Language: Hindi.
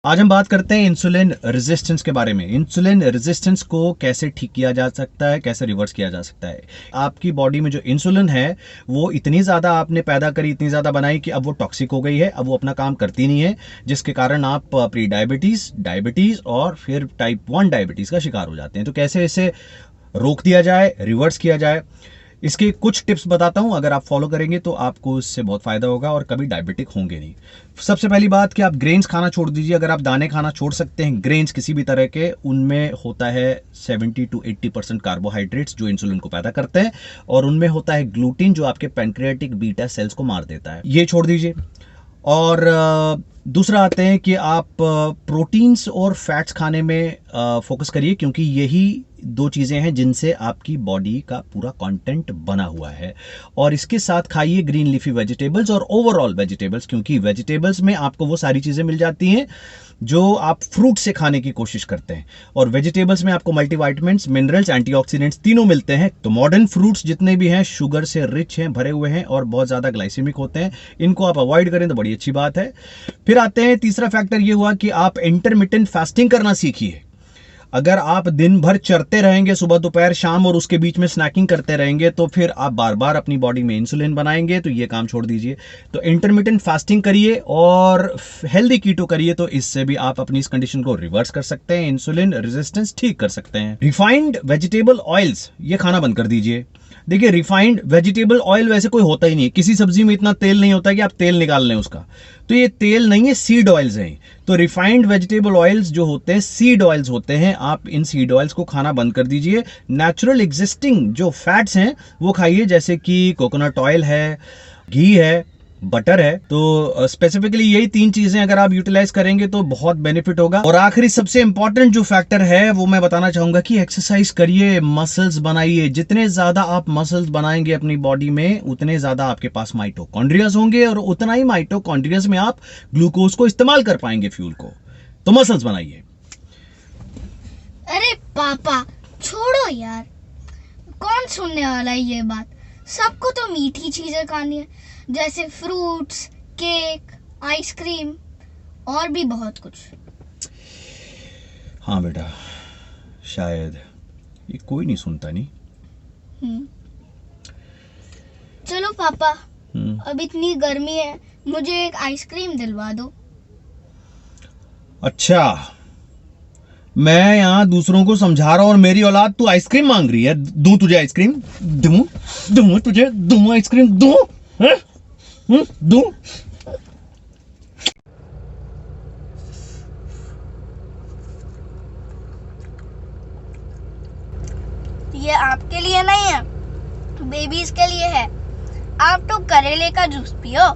आज हम बात करते हैं इंसुलिन रेजिस्टेंस के बारे में। इंसुलिन रेजिस्टेंस को कैसे ठीक किया जा सकता है, कैसे रिवर्स किया जा सकता है। आपकी बॉडी में जो इंसुलिन है वो इतनी ज़्यादा आपने पैदा करी, इतनी ज़्यादा बनाई कि अब वो टॉक्सिक हो गई है, अब वो अपना काम करती नहीं है, जिसके कारण आप प्री डायबिटीज़ और फिर टाइप 1 डायबिटीज़ का शिकार हो जाते हैं। तो कैसे इसे रोक दिया जाए, रिवर्स किया जाए, इसके कुछ टिप्स बताता हूं। अगर आप फॉलो करेंगे तो आपको इससे बहुत फायदा होगा और कभी डायबिटिक होंगे नहीं। सबसे पहली बात कि आप ग्रेन्स खाना छोड़ दीजिए। अगर आप दाने खाना छोड़ सकते हैं, ग्रेन्स किसी भी तरह के, उनमें होता है 70 to 80% कार्बोहाइड्रेट्स जो इंसुलिन को पैदा करते हैं, और उनमें होता है ग्लूटीन जो आपके पैंक्रियाटिक बीटा सेल्स को मार देता है। ये छोड़ दीजिए। और दूसरा आते हैं कि आप प्रोटीन्स और फैट्स खाने में फोकस करिए, क्योंकि यही दो चीज़ें हैं जिनसे आपकी बॉडी का पूरा कंटेंट बना हुआ है। और इसके साथ खाइए ग्रीन लीफी वेजिटेबल्स और ओवरऑल वेजिटेबल्स, क्योंकि वेजिटेबल्स में आपको वो सारी चीज़ें मिल जाती हैं जो आप फ्रूट से खाने की कोशिश करते हैं, और वेजिटेबल्स में आपको मल्टीविटामिन्स, मिनरल्स, एंटीऑक्सीडेंट्स तीनों मिलते हैं। तो मॉडर्न फ्रूट्स जितने भी हैं शुगर से रिच हैं, भरे हुए हैं और बहुत ज़्यादा ग्लाइसेमिक होते हैं। इनको आप अवॉइड करें तो बड़ी अच्छी बात है। फिर आते हैं, तीसरा फैक्टर ये हुआ कि आप इंटरमिटेंट फास्टिंग करना सीखिए। अगर आप दिन भर चरते रहेंगे सुबह दोपहर शाम और उसके बीच में स्नैकिंग करते रहेंगे तो फिर आप बार बार अपनी बॉडी में इंसुलिन बनाएंगे, तो ये काम छोड़ दीजिए। तो इंटरमिटेंट फास्टिंग करिए और हेल्दी कीटो करिए, तो इससे भी आप अपनी इस कंडीशन को रिवर्स कर सकते हैं, इंसुलिन रेजिस्टेंस ठीक कर सकते हैं। रिफाइंड वेजिटेबल ऑयल्स ये खाना बंद कर दीजिए। देखिए, रिफाइंड वेजिटेबल ऑयल वैसे कोई होता ही नहीं है, किसी सब्जी में इतना तेल नहीं होता कि आप तेल निकाल लें उसका। तो ये तेल नहीं है, सीड ऑयल्स हैं। तो रिफाइंड वेजिटेबल ऑयल्स जो होते हैं सीड ऑयल्स होते हैं, आप इन सीड ऑयल्स को खाना बंद कर दीजिए। नेचुरल एग्जिस्टिंग जो फैट्स हैं वो खाइए, जैसे कि कोकोनट ऑयल है, घी है, बटर है। तो स्पेसिफिकली यही तीन चीजें अगर आप यूटिलाइज करेंगे तो बहुत बेनिफिट होगा। और आखिरी सबसे इंपॉर्टेंट जो फैक्टर है वो मैं बताना चाहूंगा कि एक्सरसाइज करिए, मसल्स बनाइए। जितने ज्यादा आप मसल्स बनाएंगे अपनी बॉडी में, उतने ज्यादा आपके पास माइटोकॉन्ड्रियाज होंगे, और उतना ही माइटोकॉन्ड्रियाज में आप ग्लूकोज को इस्तेमाल कर पाएंगे, फ्यूल को। तो मसल्स बनाइए। अरे पापा छोड़ो यार, कौन सुनने वाला है ये बात। सबको तो मीठी चीजें खानी है, जैसे फ्रूट्स, केक, आइसक्रीम और भी बहुत कुछ। हाँ बेटा, शायद ये कोई नहीं सुनता नहीं। चलो पापा, अब इतनी गर्मी है, मुझे एक आइसक्रीम दिलवा दो। अच्छा, मैं यहाँ दूसरों को समझा रहा हूँ और मेरी औलाद तू आइसक्रीम मांग रही है। दूं तुझे आइसक्रीम? दूं तुझे? दूं आइसक्रीम? दूं? दूं? ये आपके लिए नहीं है, बेबीज के लिए है। आप तो करेले का जूस पियो।